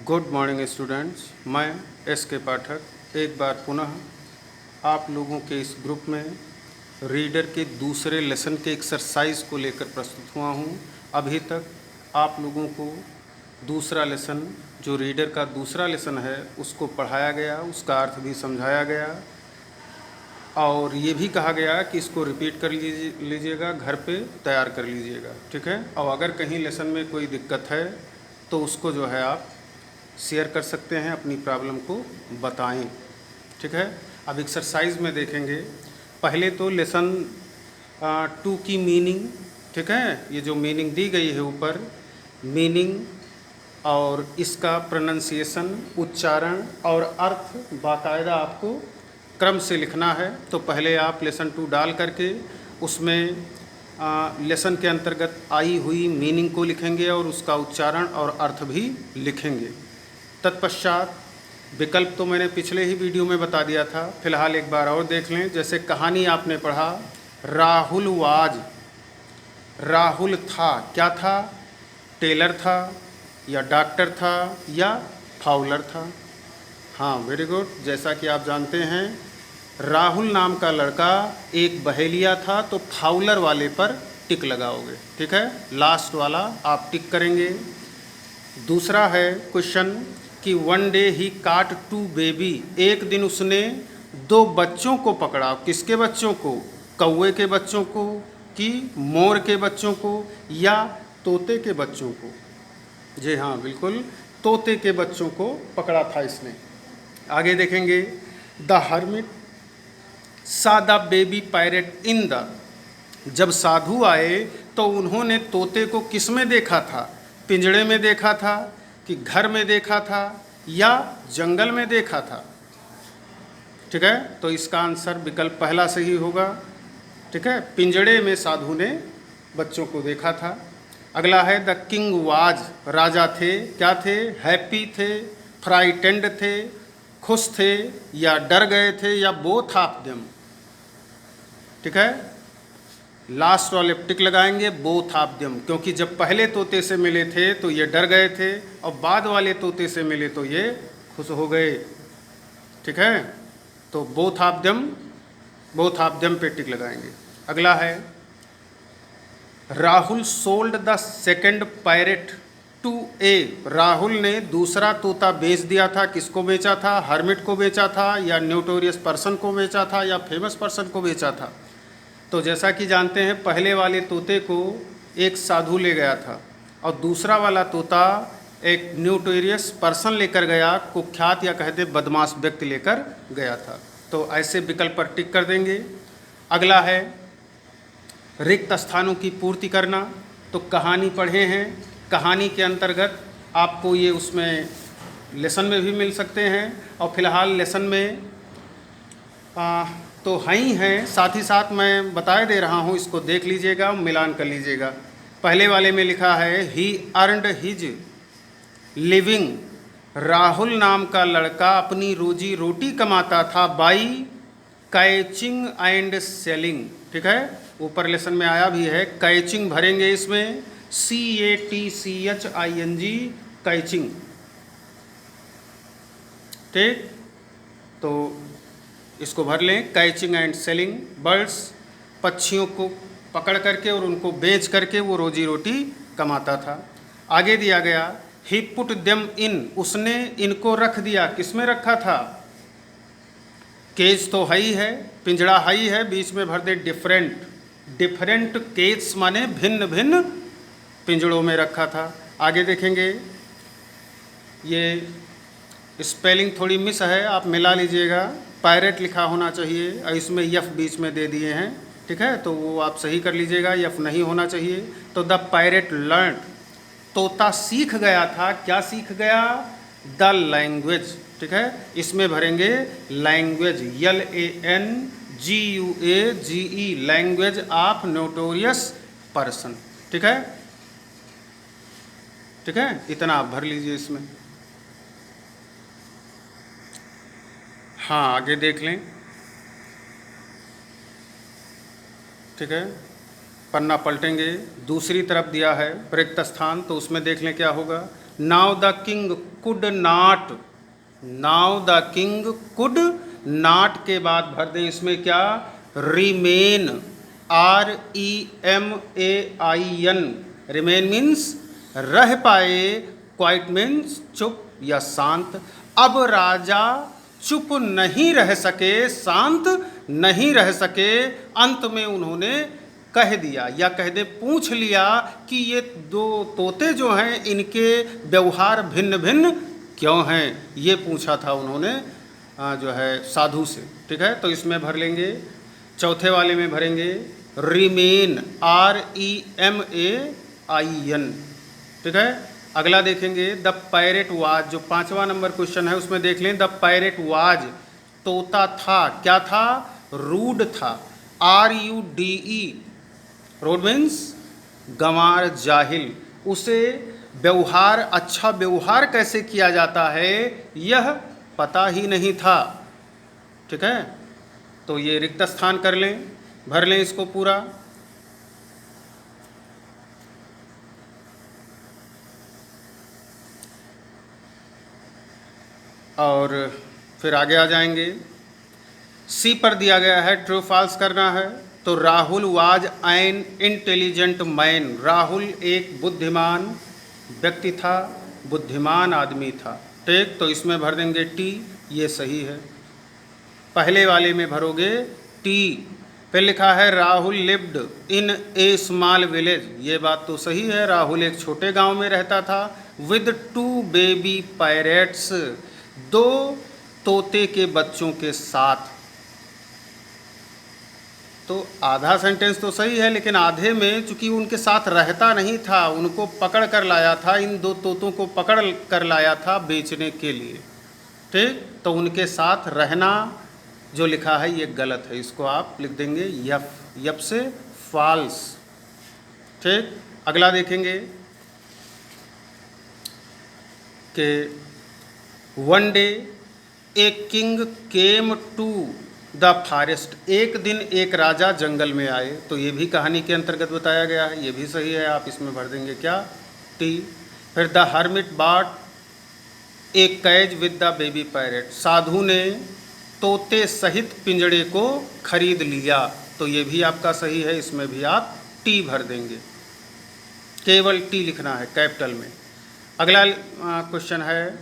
Good morning students, मैं S के पाठक एक बार पुनः आप लोगों के इस ग्रुप में रीडर के दूसरे लेसन के एक्सरसाइज को लेकर प्रस्तुत हुआ हूँ। अभी तक आप लोगों को दूसरा लेसन जो रीडर का दूसरा लेसन है उसको पढ़ाया गया, उसका अर्थ भी समझाया गया और ये भी कहा गया कि इसको रिपीट कर लीजिएगा, घर पे तैयार कर लीजिएगा, ठीक है। और अगर कहीं लेसन में कोई दिक्कत है तो उसको जो है आप शेयर कर सकते हैं, अपनी प्रॉब्लम को बताएं, ठीक है। अब एक्सरसाइज में देखेंगे, पहले तो लेसन 2 की मीनिंग, ठीक है। ये जो मीनिंग दी गई है ऊपर, मीनिंग और इसका प्रोनंसिएशन, उच्चारण और अर्थ बाकायदा आपको क्रम से लिखना है। तो पहले आप लेसन 2 डाल करके उसमें लेसन के अंतर्गत आई हुई मीनिंग को लिखेंगे और उसका उच्चारण और अर्थ भी लिखेंगे। तत्पश्चात विकल्प तो मैंने पिछले ही वीडियो में बता दिया था, फिलहाल एक बार और देख लें। जैसे कहानी आपने पढ़ा, राहुल वाज, राहुल था, क्या था? टेलर था या डॉक्टर था या फाउलर था? हाँ, वेरी गुड। जैसा कि आप जानते हैं राहुल नाम का लड़का एक बहेलिया था, तो फाउलर वाले पर टिक लगाओगे, ठीक है। लास्ट वाला आप टिक करेंगे। दूसरा है क्वेश्चन कि वन डे ही काट 2 बेबी, एक दिन उसने 2 बच्चों को पकड़ा। किसके बच्चों को? कौवे के बच्चों को कि मोर के बच्चों को या तोते के बच्चों को? जी हाँ, बिल्कुल, तोते के बच्चों को पकड़ा था इसने। आगे देखेंगे, द हर्मिट सा the baby parrot in the, जब साधु आए तो उन्होंने तोते को किस में देखा था? पिंजड़े में देखा था कि घर में देखा था या जंगल में देखा था? ठीक है, तो इसका आंसर विकल्प पहला सही होगा, ठीक है। पिंजड़े में साधु ने बच्चों को देखा था। अगला है द किंग वाज, राजा थे, क्या थे? हैप्पी थे, फ्राइटेंड थे, खुश थे या डर गए थे या बोथ ऑफ देम? ठीक है, लास्ट वाले टिक लगाएंगे, बोथ ऑफ देम, क्योंकि जब पहले तोते से मिले थे तो ये डर गए थे और बाद वाले तोते से मिले तो ये खुश हो गए, ठीक है। तो बोथ ऑफ देम पे टिक लगाएंगे। अगला है Rahul sold the second parrot to A, Rahul ने दूसरा तोता बेच दिया था। किसको बेचा था? हर्मिट को बेचा था या न्यूटोरियस पर्सन को बेचा था या फेमस पर्सन को बेचा था? तो जैसा कि जानते हैं पहले वाले तोते को एक साधु ले गया था और दूसरा वाला तोता एक न्यूटोरियस पर्सन लेकर गया, कुख्यात या कहते बदमाश व्यक्ति लेकर गया था। तो ऐसे विकल्प पर टिक कर देंगे। अगला है रिक्त स्थानों की पूर्ति करना। तो कहानी पढ़े हैं, कहानी के अंतर्गत आपको ये उसमें लेसन में भी मिल सकते हैं और फिलहाल लेसन में तो ही हैं, साथ ही साथ मैं बताए दे रहा हूँ, इसको देख लीजिएगा, मिलान कर लीजिएगा। पहले वाले में लिखा है he earned his living, Rahul नाम का लड़का अपनी रोजी रोटी कमाता था बाई कैचिंग एंड सेलिंग, ठीक है। ऊपर लेसन में आया भी है, कैचिंग भरेंगे इसमें, CATCHING, कैचिंग, ठीक। तो इसको भर लें, कैचिंग एंड सेलिंग बर्ड्स, पक्षियों को पकड़ करके और उनको बेच करके वो रोजी रोटी कमाता था। आगे दिया गया ही पुट देम इन, उसने इनको रख दिया। किस में रखा था? केज तो हई है, पिंजड़ा हई है, बीच में भर दे डिफरेंट केज, माने भिन्न भिन्न पिंजड़ों में रखा था। आगे देखेंगे, ये स्पेलिंग थोड़ी मिस है, आप मिला लीजिएगा। पैरेट लिखा होना चाहिए और इसमें यफ बीच में दे दिए हैं, ठीक है, तो वो आप सही कर लीजिएगा, यफ नहीं होना चाहिए। तो द पैरेट लर्न, तोता सीख गया था। क्या सीख गया? द लैंग्वेज, ठीक है। इसमें भरेंगे language, LANGUAGE, language of notorious person, ठीक है, ठीक है। इतना आप भर लीजिए इसमें। हाँ, आगे देख लें, ठीक है। पन्ना पलटेंगे, दूसरी तरफ दिया है रिक्त स्थान, तो उसमें देख लें क्या होगा। Now the king could not, now the king could not के बाद भर दें इसमें क्या, रिमेन, REMAIN, रिमेन मीन्स रह पाए, क्वाइट मीन्स चुप या शांत। अब राजा चुप नहीं रह सके, शांत नहीं रह सके, अंत में उन्होंने कह दिया या कह दे पूछ लिया कि ये दो तोते जो हैं इनके व्यवहार भिन्न भिन्न क्यों हैं, ये पूछा था उन्होंने जो है साधु से। ठीक है, तो इसमें भर लेंगे, चौथे वाले में भरेंगे रिमेन, REMAIN। ठीक है, अगला देखेंगे द पैरेट वाज, जो 5वां नंबर क्वेश्चन है उसमें देख लें। द पैरेट वाज, तोता था, क्या था, रूड था, RUDE, रूड मीन्स गंवार, जाहिल, उसे व्यवहार, अच्छा व्यवहार कैसे किया जाता है यह पता ही नहीं था। ठीक है, तो ये रिक्त स्थान कर लें, भर लें इसको पूरा। और फिर आगे आ जाएंगे। सी पर दिया गया है ट्रू फॉल्स करना है। तो Rahul was an intelligent man, Rahul एक बुद्धिमान व्यक्ति था, बुद्धिमान आदमी था। ठीक, तो इसमें भर देंगे टी, ये सही है। पहले वाले में भरोगे टी। फिर लिखा है Rahul lived in A small village, ये बात तो सही है, राहुल एक छोटे गांव में रहता था। विद 2 बेबी पैरेट्स, 2 तोते के बच्चों के साथ। तो आधा सेंटेंस तो सही है, लेकिन आधे में चूंकि उनके साथ रहता नहीं था, उनको पकड़ कर लाया था, इन 2 तोतों को पकड़ कर लाया था बेचने के लिए। ठीक, तो उनके साथ रहना जो लिखा है ये गलत है, इसको आप लिख देंगे यफ, यफ से फॉल्स। ठीक, अगला देखेंगे कि one day a king came to the forest, एक दिन एक राजा जंगल में आए। तो ये भी कहानी के अंतर्गत बताया गया है, ये भी सही है, आप इसमें भर देंगे क्या, टी। फिर the hermit bought a cage with the baby parrot, साधु ने तोते सहित पिंजड़े को खरीद लिया। तो ये भी आपका सही है, इसमें भी आप टी भर देंगे, केवल टी लिखना है कैपिटल में। अगला क्वेश्चन है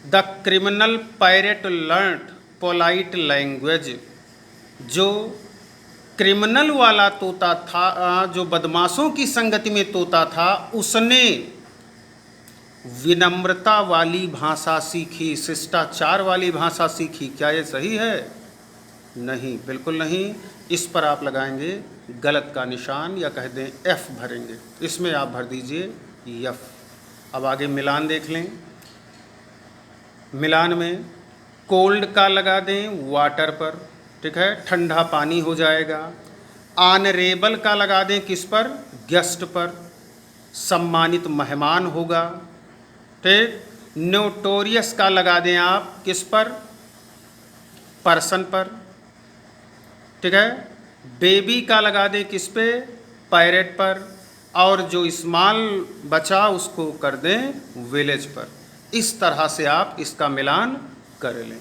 the criminal parrot learned polite language, जो क्रिमिनल वाला तोता था, जो बदमाशों की संगति में तोता था, उसने विनम्रता वाली भाषा सीखी, शिष्टाचार वाली भाषा सीखी। क्या ये सही है? नहीं, बिल्कुल नहीं। इस पर आप लगाएंगे गलत का निशान या कह दें एफ भरेंगे, इसमें आप भर दीजिए एफ। अब आगे मिलान देख लें। मिलान में कोल्ड का लगा दें वाटर पर, ठीक है, ठंडा पानी हो जाएगा। ऑनरेबल का लगा दें किस पर, गेस्ट पर, सम्मानित मेहमान होगा। ठीक, नोटोरियस का लगा दें आप किस पर, पर्सन पर, ठीक है। बेबी का लगा दें किस पे, पैरेट पर, और जो स्मॉल बचा उसको कर दें विलेज पर। इस तरह से आप इसका मिलान कर लें।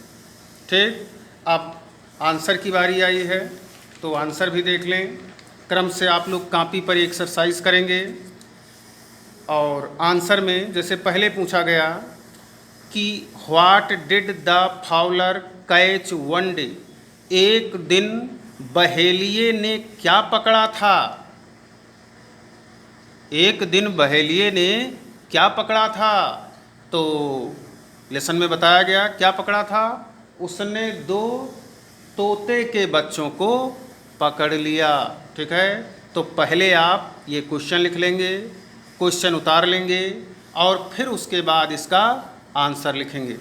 ठीक, अब आंसर की बारी आई है, तो आंसर भी देख लें। क्रम से आप लोग कॉपी पर एक्सरसाइज करेंगे और आंसर में जैसे पहले पूछा गया कि what did the Fowler catch one day, एक दिन बहेलिये ने क्या पकड़ा था। एक दिन बहेलिये ने क्या पकड़ा था, तो लेसन में बताया गया क्या पकड़ा था, उसने 2 तोते के बच्चों को पकड़ लिया। ठीक है, तो पहले आप ये क्वेश्चन लिख लेंगे, क्वेश्चन उतार लेंगे और फिर उसके बाद इसका आंसर लिखेंगे।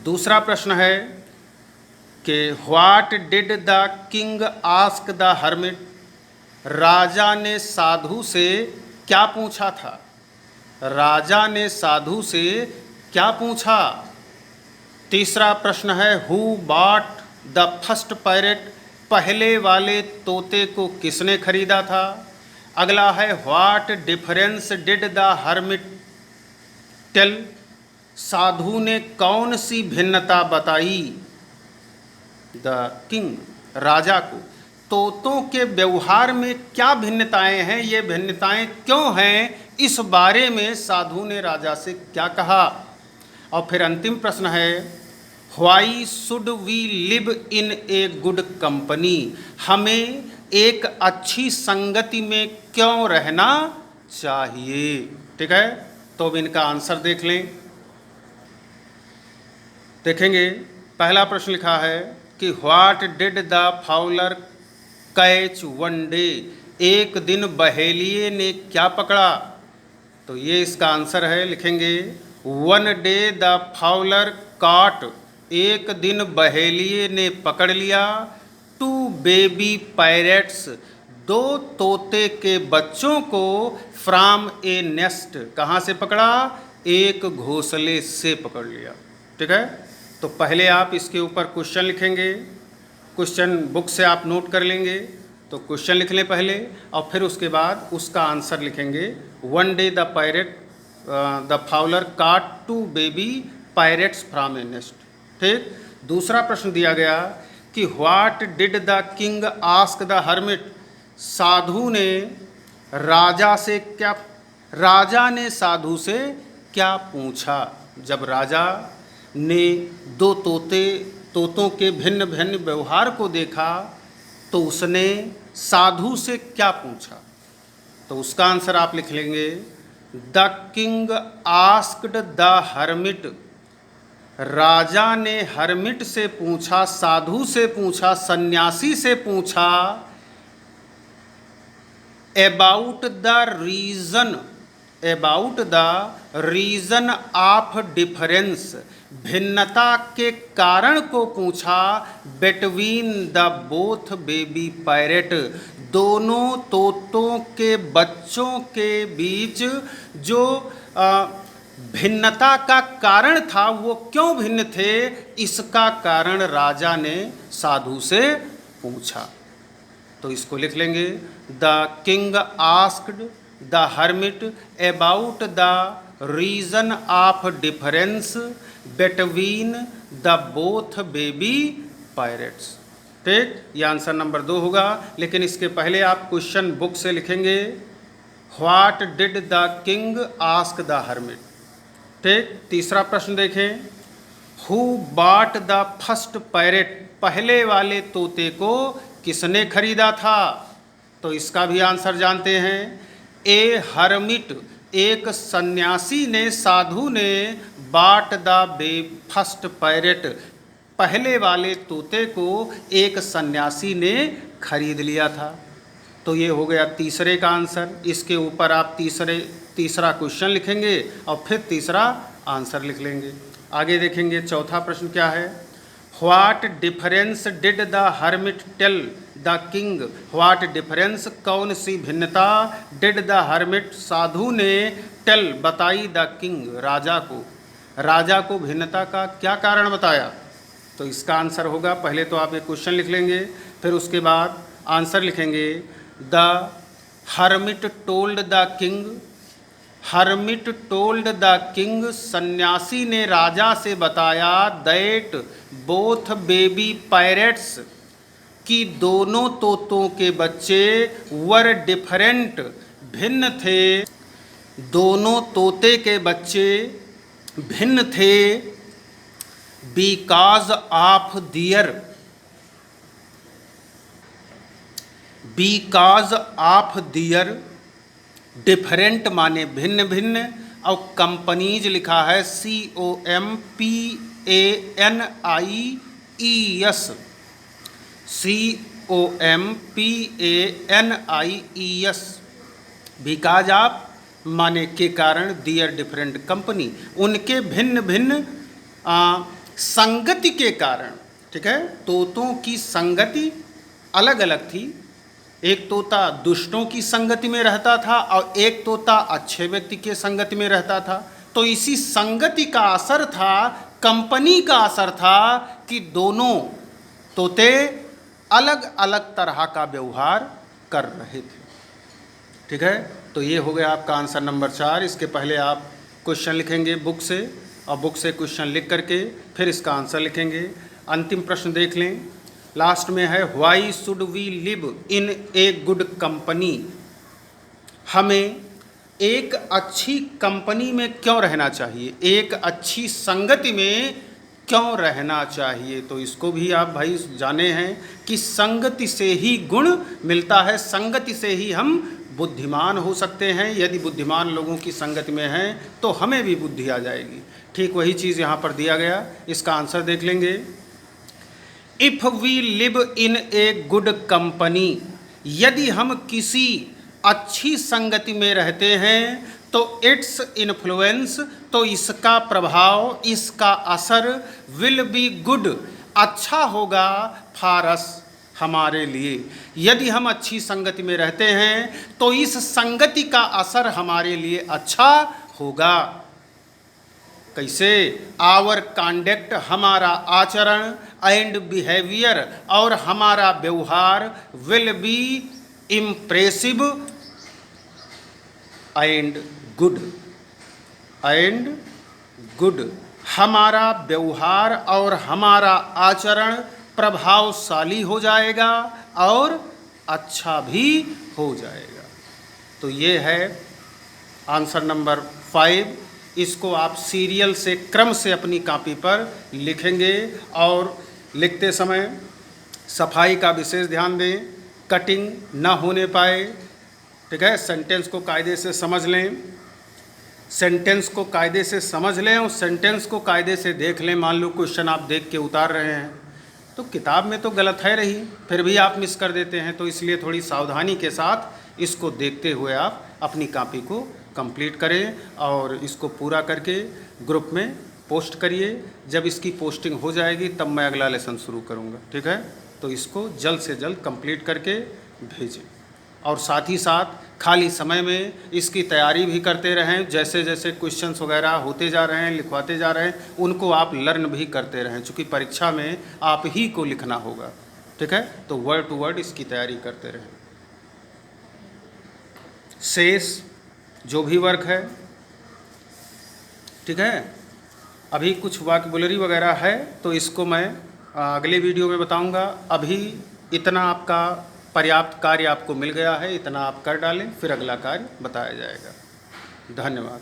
दूसरा प्रश्न है कि what did the king ask the hermit, राजा ने साधु से क्या पूछा था। राजा ने साधु से क्या पूछा। तीसरा प्रश्न है who bought the first parrot, पहले वाले तोते को किसने खरीदा था। अगला है what difference did the hermit tell, साधु ने कौन सी भिन्नता बताई? द किंग, राजा को। तोतों के व्यवहार में क्या भिन्नताएं हैं, ये भिन्नताएं क्यों हैं, इस बारे में साधु ने राजा से क्या कहा? और फिर अंतिम प्रश्न है, why should we live in a good company? हमें एक अच्छी संगति में क्यों रहना चाहिए? ठीक है, तो अब इनका आंसर देख लें। देखेंगे, पहला प्रश्न लिखा है कि what did the Fowler catch one day? एक दिन बहेलिए ने क्या पकड़ा? तो ये इसका आंसर है, लिखेंगे one day the fowler caught, एक दिन बहेलिए ने पकड़ लिया, टू बेबी पायरेट्स, दो तोते के बच्चों को, फ्रॉम ए नेस्ट, कहाँ से पकड़ा? एक घोंसले से पकड़ लिया। ठीक है, तो पहले आप इसके ऊपर क्वेश्चन लिखेंगे, क्वेश्चन बुक से आप नोट कर लेंगे, तो क्वेश्चन लिख लें पहले और फिर उसके बाद उसका आंसर लिखेंगे। One day the fowler caught two baby parrots from a nest. ठीक, दूसरा प्रश्न दिया गया कि what did the king ask the hermit? साधु ने राजा से क्या, राजा ने साधु से क्या पूछा? जब राजा ने दो तोतों के भिन्न भिन्न व्यवहार को देखा तो उसने साधु से क्या पूछा? तो उसका आंसर आप लिख लेंगे, the king asked the hermit, राजा ने हर्मिट से पूछा, साधु से पूछा, सन्यासी से पूछा, about the reason of difference, भिन्नता के कारण को पूछा, between the both baby parrot, दोनों तोतों के बच्चों के बीच जो भिन्नता का कारण था वो क्यों भिन्न थे, इसका कारण राजा ने साधु से पूछा। तो इसको लिख लेंगे, the king asked the hermit about the reason of difference between the both baby parrots. ठीक, ये आंसर नंबर 2 होगा, लेकिन इसके पहले आप क्वेश्चन बुक से लिखेंगे, what did the king ask the hermit. ठीक, तीसरा प्रश्न देखें, who bought the first parrot, पहले वाले तोते को किसने खरीदा था? तो इसका भी आंसर जानते हैं, ए हर्मिट, एक सन्यासी ने, साधु ने, बाट द फर्स्ट पैरेट, पहले वाले तोते को एक सन्यासी ने खरीद लिया था। तो ये हो गया तीसरे का आंसर। इसके ऊपर आप तीसरा क्वेश्चन लिखेंगे और फिर तीसरा आंसर लिख लेंगे। आगे देखेंगे, चौथा प्रश्न क्या है, what difference did the hermit tell the king, what difference, कौन सी भिन्नता, डिड द हर्मिट, साधु ने, टेल, बताई, द किंग, राजा को भिन्नता का क्या कारण बताया? तो इसका आंसर होगा, पहले तो आप एक क्वेश्चन लिख लेंगे, फिर उसके बाद आंसर लिखेंगे, the hermit told the king, hermit told the king, सन्यासी ने राजा से बताया, दैट बोथ बेबी पायरेट्स, कि दोनों तोतों के बच्चे, वर डिफरेंट, भिन्न थे, दोनों तोते के बच्चे भिन्न थे, because of their, because of their, different माने भिन्न भिन्न, और कंपनीज लिखा है COMPANIES, बिकॉज ऑफ माने के कारण, दियर डिफरेंट कंपनी, उनके भिन्न भिन्न संगति के कारण। ठीक है, तोतों की संगति अलग अलग थी, एक तोता दुष्टों की संगति में रहता था और एक तोता अच्छे व्यक्ति के संगति में रहता था। तो इसी संगति का असर था, कंपनी का असर था कि दोनों तोते अलग अलग तरह का व्यवहार कर रहे थे। ठीक है, तो ये हो गया आपका आंसर नंबर 4। इसके पहले आप क्वेश्चन लिखेंगे बुक से, और बुक से क्वेश्चन लिख करके फिर इसका आंसर लिखेंगे। अंतिम प्रश्न देख लें, लास्ट में है why should we live in a good company. हमें एक अच्छी कंपनी में क्यों रहना चाहिए, एक अच्छी संगति में क्यों रहना चाहिए। तो इसको भी आप भाई जाने हैं कि संगति से ही गुण मिलता है, संगति से ही हम बुद्धिमान हो सकते हैं। यदि बुद्धिमान लोगों की संगति में हैं तो हमें भी बुद्धि आ जाएगी। ठीक वही चीज़ यहाँ पर दिया गया, इसका आंसर देख लेंगे। If we live in a good company, यदि हम किसी अच्छी संगति में रहते हैं तो इट्स इन्फ्लुएंस, तो इसका प्रभाव, इसका असर, विल बी गुड, अच्छा होगा, फॉर अस, हमारे लिए। यदि हम अच्छी संगति में रहते हैं तो इस संगति का असर हमारे लिए अच्छा होगा। कैसे? आवर कॉन्डक्ट, हमारा आचरण, एंड बिहेवियर, और हमारा व्यवहार, will be impressive and good, and good, हमारा व्यवहार और हमारा आचरण प्रभावशाली हो जाएगा और अच्छा भी हो जाएगा। तो ये है आंसर नंबर 5। इसको आप सीरियल से, क्रम से अपनी कॉपी पर लिखेंगे और लिखते समय सफाई का विशेष ध्यान दें, कटिंग ना होने पाए। ठीक है, सेंटेंस को कायदे से समझ लें, सेंटेंस को कायदे से समझ लें और सेंटेंस को कायदे से देख लें। मान लो क्वेश्चन आप देख के उतार रहे हैं तो किताब में तो गलत है रही, फिर भी आप मिस कर देते हैं, तो इसलिए थोड़ी सावधानी के साथ इसको देखते हुए आप अपनी कॉपी को कंप्लीट करें और इसको पूरा करके ग्रुप में पोस्ट करिए। जब इसकी पोस्टिंग हो जाएगी तब मैं अगला लेसन शुरू करूँगा। ठीक है, तो इसको जल्द से जल्द कंप्लीट करके भेजें और साथ ही साथ खाली समय में इसकी तैयारी भी करते रहें। जैसे जैसे क्वेश्चंस वगैरह होते जा रहे हैं, लिखवाते जा रहे हैं, उनको आप लर्न भी करते रहें, क्योंकि परीक्षा में आप ही को लिखना होगा। ठीक है, तो वर्ड टू वर्ड इसकी तैयारी करते रहें। शेष जो भी वर्क है, ठीक है, अभी कुछ वोकैबुलरी वगैरह है तो इसको मैं अगले वीडियो में बताऊंगा। अभी इतना आपका पर्याप्त कार्य आपको मिल गया है, इतना आप कर डालें, फिर अगला कार्य बताया जाएगा। धन्यवाद।